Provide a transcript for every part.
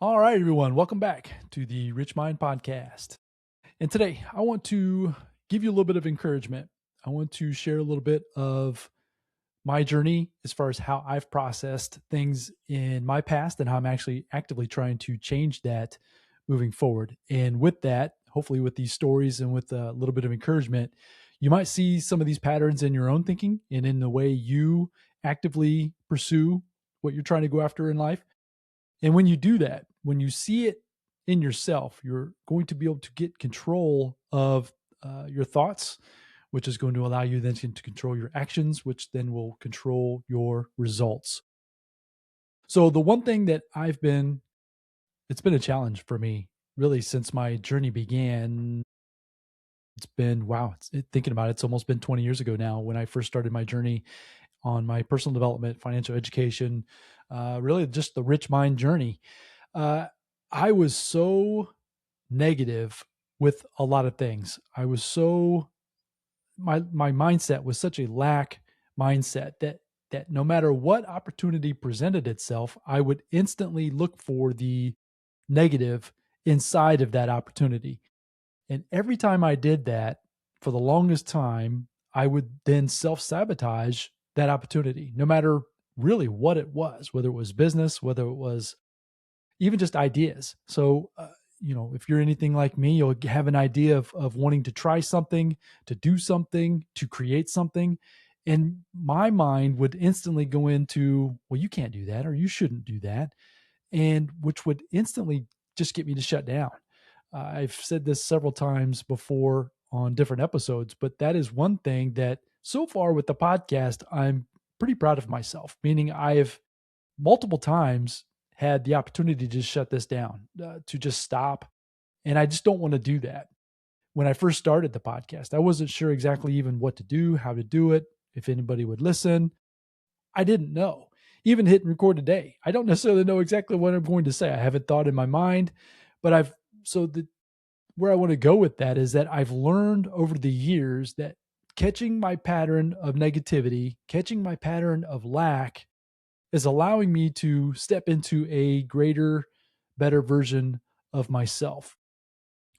All right, everyone, welcome back to the Rich Mind Podcast. And today I want to give you a little bit of encouragement. I want to share a little bit of my journey as far as how I've processed things in my past and how I'm actually actively trying to change that moving forward. And with that, hopefully, with these stories and with a little bit of encouragement, you might see some of these patterns in your own thinking and in the way you actively pursue what you're trying to go after in life. And when you do that, when you see it in yourself, you're going to be able to get control of your thoughts, which is going to allow you then to control your actions, which then will control your results. So, the one thing that it's been a challenge for me really since my journey began. It's been, wow, thinking about it, it's almost been 20 years ago now when I first started my journey on my personal development, financial education, really just the rich mind journey. Uh, I was so negative with a lot of things. I was so my mindset was such a lack mindset that no matter what opportunity presented itself, I would instantly look for the negative inside of that opportunity. And every time I did that, for the longest time, I would then self-sabotage that opportunity, no matter really what it was, whether it was business, whether it was even just ideas. So, if you're anything like me, you'll have an idea of wanting to try something, to do something, to create something. And my mind would instantly go into, well, you can't do that, or you shouldn't do that. And which would instantly just get me to shut down. I've said this several times before on different episodes, but that is one thing that so far with the podcast, I'm pretty proud of myself, meaning I've multiple times had the opportunity to just shut this down, to just stop. And I just don't want to do that. When I first started the podcast, I wasn't sure exactly even what to do, how to do it, if anybody would listen. I didn't know. Even hit record today, I don't necessarily know exactly what I'm going to say. I haven't thought in my mind, but so the, where I want to go with that is that I've learned over the years that catching my pattern of negativity, catching my pattern of lack is allowing me to step into a greater, better version of myself.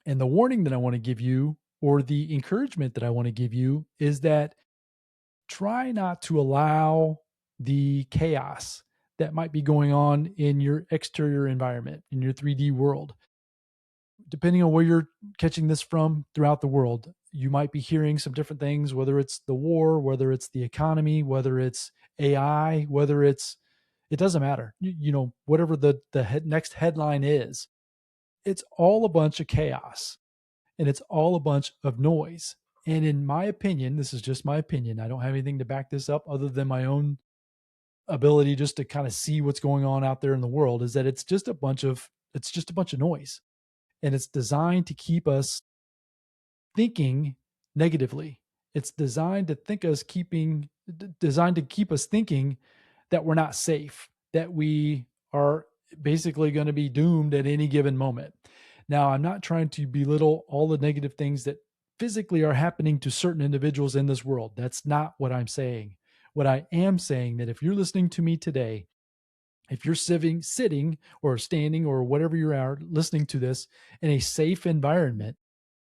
And the warning that I want to give you, or the encouragement that I want to give you, is that try not to allow the chaos that might be going on in your exterior environment, in your 3D world. Depending on where you're catching this from throughout the world, you might be hearing some different things, whether it's the war, whether it's the economy, whether it's AI, it doesn't matter. Whatever the next headline is, it's all a bunch of chaos and it's all a bunch of noise. And in my opinion, this is just my opinion. I don't have anything to back this up other than my own ability just to kind of see what's going on out there in the world, is that it's just a bunch of noise. And it's designed to keep us thinking negatively. It's designed to keep us thinking that we're not safe, that we are basically going to be doomed at any given moment. Now, I'm not trying to belittle all the negative things that physically are happening to certain individuals in this world. That's not what I'm saying. What I am saying, that if you're listening to me today, if you're sitting or standing or whatever you are listening to this in a safe environment,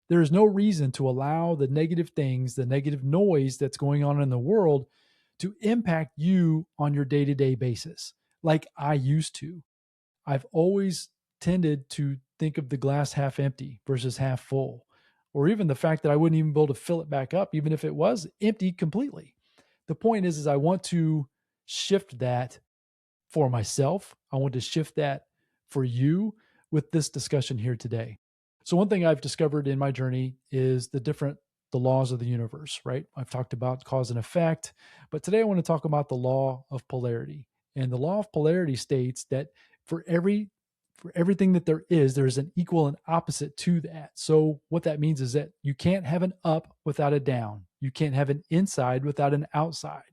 there is no reason to allow the negative things, the negative noise that's going on in the world to impact you on your day to day basis like I used to. I've always tended to think of the glass half empty versus half full, or even the fact that I wouldn't even be able to fill it back up, even if it was empty completely. The point is I want to shift that for myself. I want to shift that for you with this discussion here today. So one thing I've discovered in my journey is the laws of the universe, right? I've talked about cause and effect, but today I want to talk about the law of polarity. And the law of polarity states that for everything that there's an equal and opposite to that. So what that means is that you can't have an up without a down. You can't have an inside without an outside.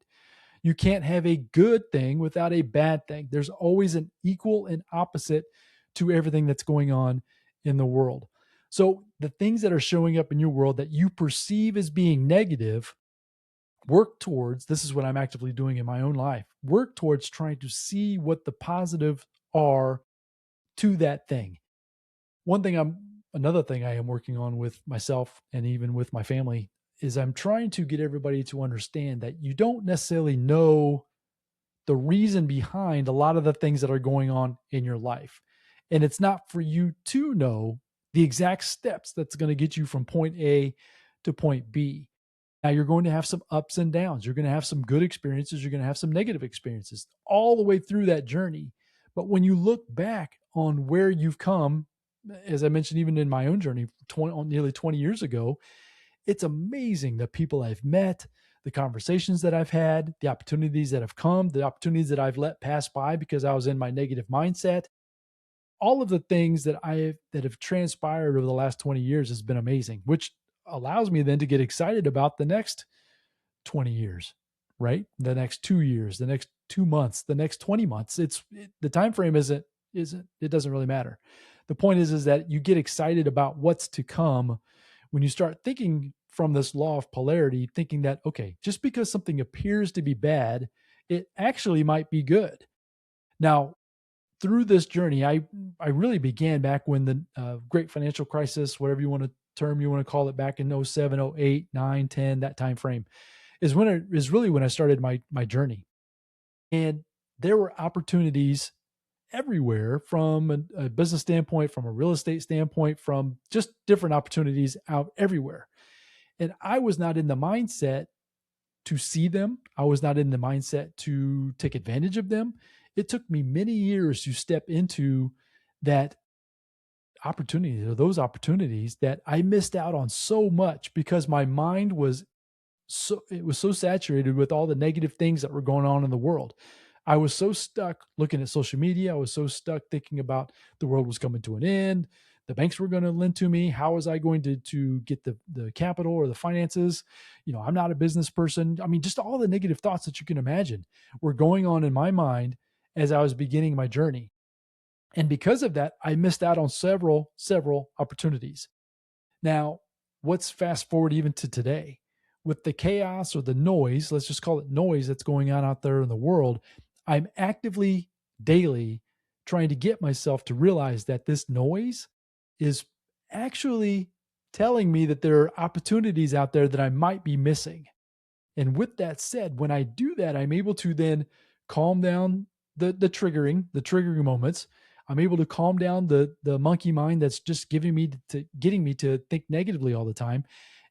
You can't have a good thing without a bad thing. There's always an equal and opposite to everything that's going on in the world. So the things that are showing up in your world that you perceive as being negative, this is what I'm actively doing in my own life, work towards trying to see what the positive are to that thing. Another thing I am working on with myself and even with my family is I'm trying to get everybody to understand that you don't necessarily know the reason behind a lot of the things that are going on in your life. And it's not for you to know the exact steps that's going to get you from point A to point B. Now, you're going to have some ups and downs. You're going to have some good experiences. You're going to have some negative experiences all the way through that journey. But when you look back on where you've come, as I mentioned, even in my own journey, nearly 20 years ago, it's amazing the people I've met, the conversations that I've had, the opportunities that have come, the opportunities that I've let pass by because I was in my negative mindset. All of the things that have transpired over the last 20 years has been amazing, which allows me then to get excited about the next 20 years, right? The next 2 years, the next 2 months, the next 20 months. The time frame isn't it doesn't really matter. The point is that you get excited about what's to come when you start thinking from this law of polarity, thinking that, okay, just because something appears to be bad, it actually might be good. Now, through this journey, I really began back when the great financial crisis, whatever you want to call it, back in '07, '08, '09, '10, that time frame is really when I started my journey. And there were opportunities everywhere from a business standpoint, from a real estate standpoint, from just different opportunities out everywhere. And I was not in the mindset to see them. I was not in the mindset to take advantage of them. It took me many years to step into that opportunity or those opportunities that I missed out on so much because my mind was so saturated with all the negative things that were going on in the world. I was so stuck looking at social media. I was so stuck thinking about the world was coming to an end. The banks were going to lend to me. How was I going to get the capital or the finances? I'm not a business person. I mean, just all the negative thoughts that you can imagine were going on in my mind as I was beginning my journey. And because of that, I missed out on several opportunities. Now, let's fast forward even to today. With the chaos or the noise, let's just call it noise that's going on out there in the world, I'm actively daily trying to get myself to realize that this noise is actually telling me that there are opportunities out there that I might be missing. And with that said, when I do that, I'm able to then calm down the triggering moments. I'm able to calm down the monkey mind that's just getting me to think negatively all the time.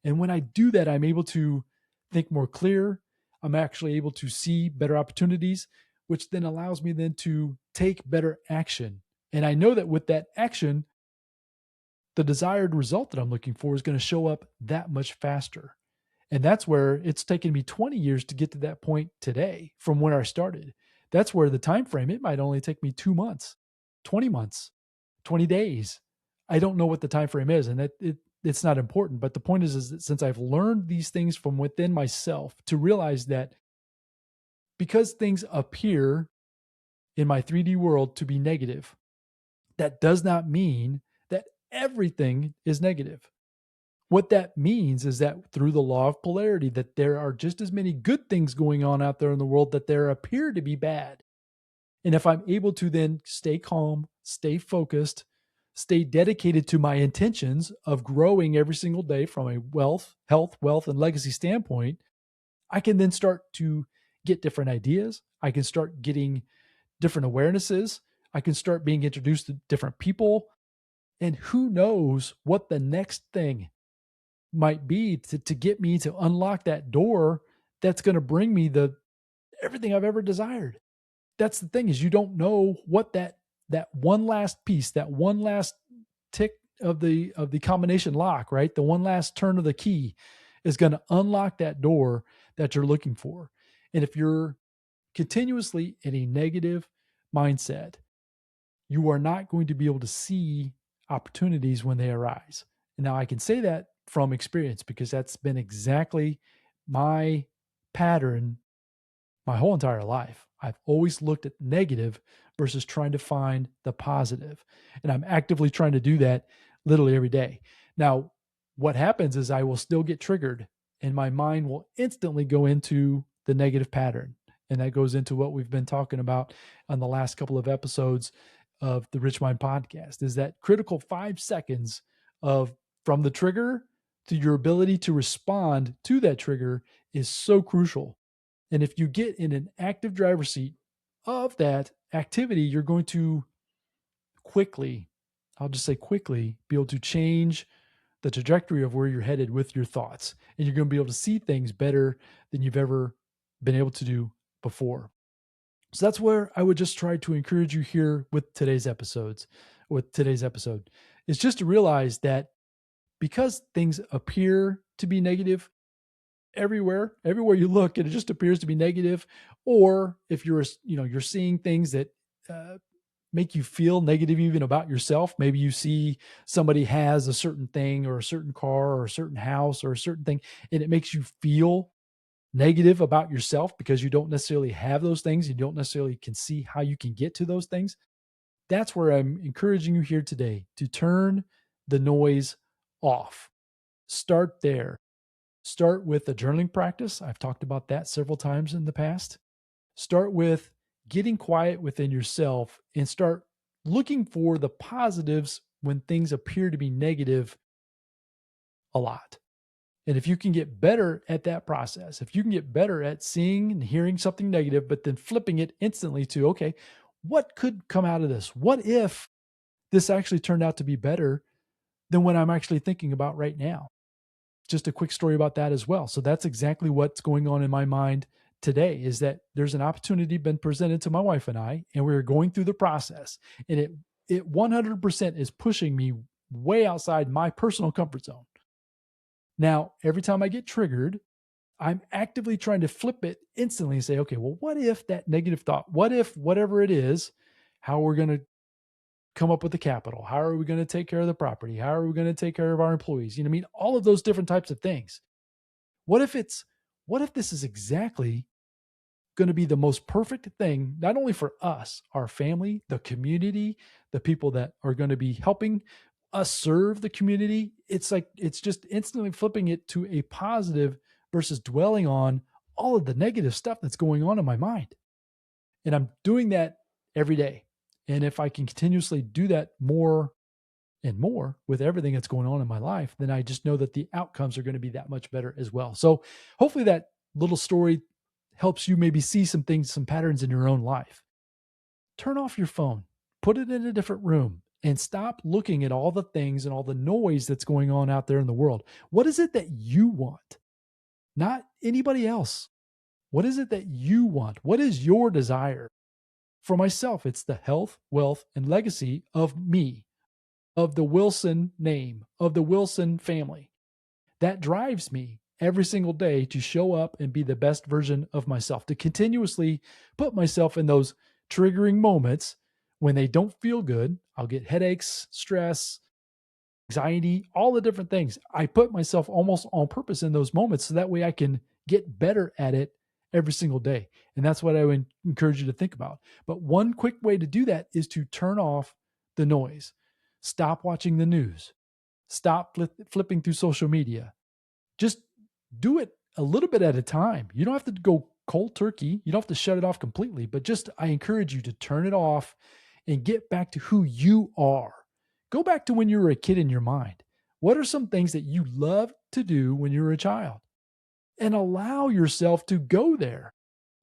And when I do that, I'm able to think more clear. I'm actually able to see better opportunities, which then allows me then to take better action. And I know that with that action, the desired result that I'm looking for is going to show up that much faster. And that's where it's taken me 20 years to get to that point today from when I started. That's where the time frame, it might only take me 2 months, 20 months, 20 days. I don't know what the time frame is, and it's not important. But the point is that since I've learned these things from within myself to realize that because things appear in my 3D world to be negative, that does not mean that everything is negative. What that means is that through the law of polarity, that there are just as many good things going on out there in the world that there appear to be bad. And if I'm able to then stay calm, stay focused, stay dedicated to my intentions of growing every single day from a health, wealth, and legacy standpoint, I can then start to get different ideas. I can start getting different awarenesses. I can start being introduced to different people. And who knows what the next thing might be to get me to unlock that door that's going to bring me the everything I've ever desired. That's the thing, is you don't know what that one last piece, that one last tick of the combination lock, right? The one last turn of the key is going to unlock that door that you're looking for. And if you're continuously in a negative mindset, you are not going to be able to see opportunities when they arise. And now I can say that from experience because that's been exactly my pattern my whole entire life. I've always looked at negative versus trying to find the positive. And I'm actively trying to do that literally every day. Now, what happens is I will still get triggered and my mind will instantly go into the negative pattern. And that goes into what we've been talking about on the last couple of episodes of the Rich Mind podcast is that critical 5 seconds of from the trigger to your ability to respond to that trigger is so crucial. And if you get in an active driver's seat of that activity, you're going to quickly, I'll just say quickly, be able to change the trajectory of where you're headed with your thoughts. And you're going to be able to see things better than you've ever been able to do before. So that's where I would just try to encourage you here with today's episode, is just to realize that because things appear to be negative everywhere you look, and it just appears to be negative, or if you're seeing things that uh, make you feel negative even about yourself. Maybe you see somebody has a certain thing or a certain car or a certain house or a certain thing, and it makes you feel negative about yourself because you don't necessarily have those things. You don't necessarily can see how you can get to those things. That's where I'm encouraging you here today to turn the noise off. Start there. Start with a journaling practice. I've talked about that several times in the past. Start with getting quiet within yourself and start looking for the positives when things appear to be negative a lot. And if you can get better at that process, if you can get better at seeing and hearing something negative, but then flipping it instantly to, okay, what could come out of this? What if this actually turned out to be better than what I'm actually thinking about right now? Just a quick story about that as well. So that's exactly what's going on in my mind today, is that there's an opportunity been presented to my wife and I, and we're going through the process, and it 100% is pushing me way outside my personal comfort zone. Now, every time I get triggered, I'm actively trying to flip it instantly and say, okay, well, what if that negative thought, what if whatever it is, how we're going to come up with the capital? How are we going to take care of the property? How are we going to take care of our employees? You know what I mean? All of those different types of things. What if this is exactly going to be the most perfect thing, not only for us, our family, the community, the people that are going to be helping us serve the community? It's like, it's just instantly flipping it to a positive versus dwelling on all of the negative stuff that's going on in my mind. And I'm doing that every day. And if I can continuously do that more and more with everything that's going on in my life, then I just know that the outcomes are going to be that much better as well. So hopefully that little story helps you maybe see some things, some patterns in your own life. Turn off your phone, put it in a different room, and stop looking at all the things and all the noise that's going on out there in the world. What is it that you want? Not anybody else. What is it that you want? What is your desire? For myself, it's the health, wealth, and legacy of me, of the Wilson name, of the Wilson family. That drives me every single day to show up and be the best version of myself, to continuously put myself in those triggering moments when they don't feel good. I'll get headaches, stress, anxiety, all the different things. I put myself almost on purpose in those moments so that way I can get better at it every single day. And that's what I would encourage you to think about. But one quick way to do that is to turn off the noise. Stop watching the news. Stop flipping through social media. Just do it a little bit at a time. You don't have to go cold turkey. You don't have to shut it off completely, but just I encourage you to turn it off and get back to who you are. Go back to when you were a kid in your mind. What are some things that you loved to do when you were a child? And allow yourself to go there.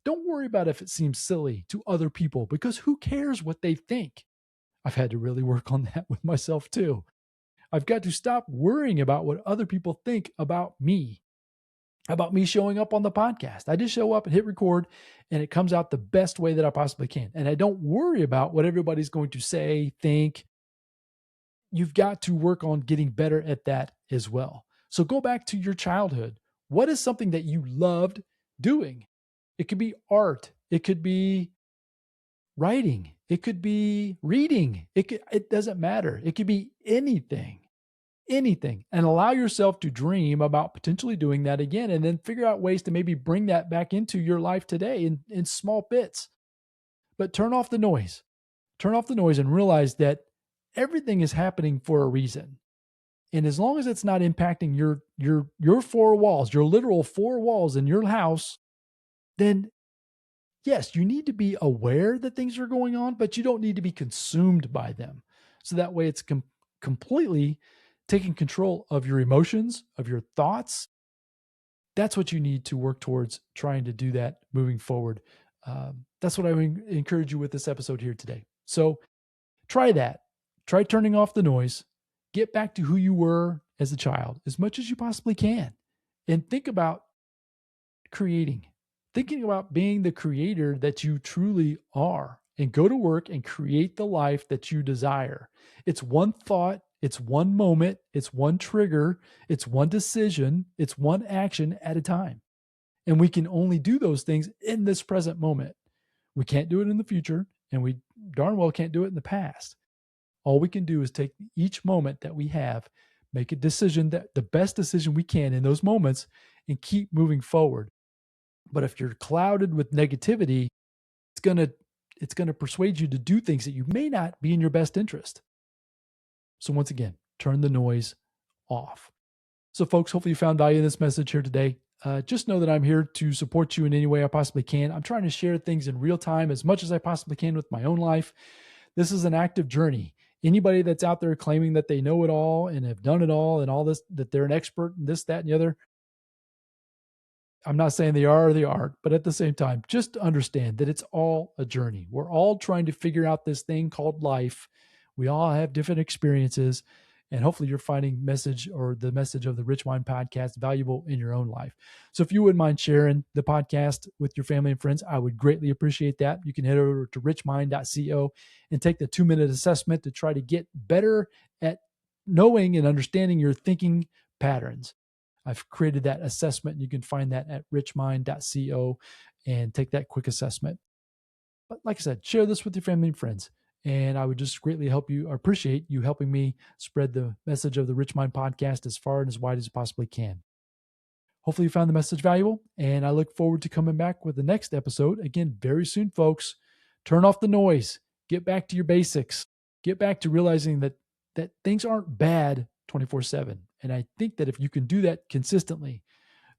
Don't worry about if it seems silly to other people, because who cares what they think? I've had to really work on that with myself too. I've got to stop worrying about what other people think about me showing up on the podcast. I just show up and hit record, and it comes out the best way that I possibly can. And I don't worry about what everybody's going to say, think. You've got to work on getting better at that as well. So go back to your childhood. What is something that you loved doing? It could be art. It could be writing. It could be reading. It doesn't matter. It could be anything, and allow yourself to dream about potentially doing that again, and then figure out ways to maybe bring that back into your life today in small bits. But turn off the noise. Turn off the noise and realize that everything is happening for a reason. And as long as it's not impacting your four walls, your literal four walls in your house, then yes, you need to be aware that things are going on, but you don't need to be consumed by them. So that way it's completely taking control of your emotions, of your thoughts. That's what you need to work towards trying to do that moving forward. That's what I would encourage you with this episode here today. So try that. Try turning off the noise. Get back to who you were as a child as much as you possibly can. And think about creating, thinking about being the creator that you truly are, and go to work and create the life that you desire. It's one thought, it's one moment, it's one trigger, it's one decision, it's one action at a time. And we can only do those things in this present moment. We can't do it in the future, and we darn well can't do it in the past. All we can do is take each moment that we have, make a decision, that the best decision we can in those moments, and keep moving forward. But if you're clouded with negativity, it's going to persuade you to do things that you may not be in your best interest. So once again, turn the noise off. So folks, hopefully you found value in this message here today. Just know that I'm here to support you in any way I possibly can. I'm trying to share things in real time as much as I possibly can with my own life. This is an active journey. Anybody that's out there claiming that they know it all and have done it all and all this, that they're an expert in this, that, and the other, I'm not saying they are or they aren't, but at the same time, just understand that it's all a journey. We're all trying to figure out this thing called life. We all have different experiences, and hopefully you're finding message or the message of the Rich Mind podcast valuable in your own life. So if you wouldn't mind sharing the podcast with your family and friends, I would greatly appreciate that. You can head over to richmind.co and take the 2-minute assessment to try to get better at knowing and understanding your thinking patterns. I've created that assessment, and you can find that at richmind.co and take that quick assessment. But like I said, share this with your family and friends. And I would just greatly help you or appreciate you helping me spread the message of the Rich Mind podcast as far and as wide as you possibly can. Hopefully you found the message valuable, and I look forward to coming back with the next episode again very soon, folks. Turn off the noise. Get back to your basics. Get back to realizing that things aren't bad 24/7. And I think that if you can do that consistently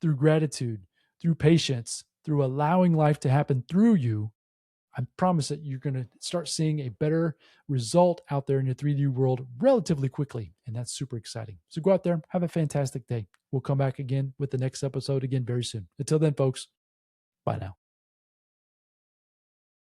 through gratitude, through patience, through allowing life to happen through you, I promise that you're going to start seeing a better result out there in your 3D world relatively quickly. And that's super exciting. So go out there, have a fantastic day. We'll come back again with the next episode again very soon. Until then, folks, bye now.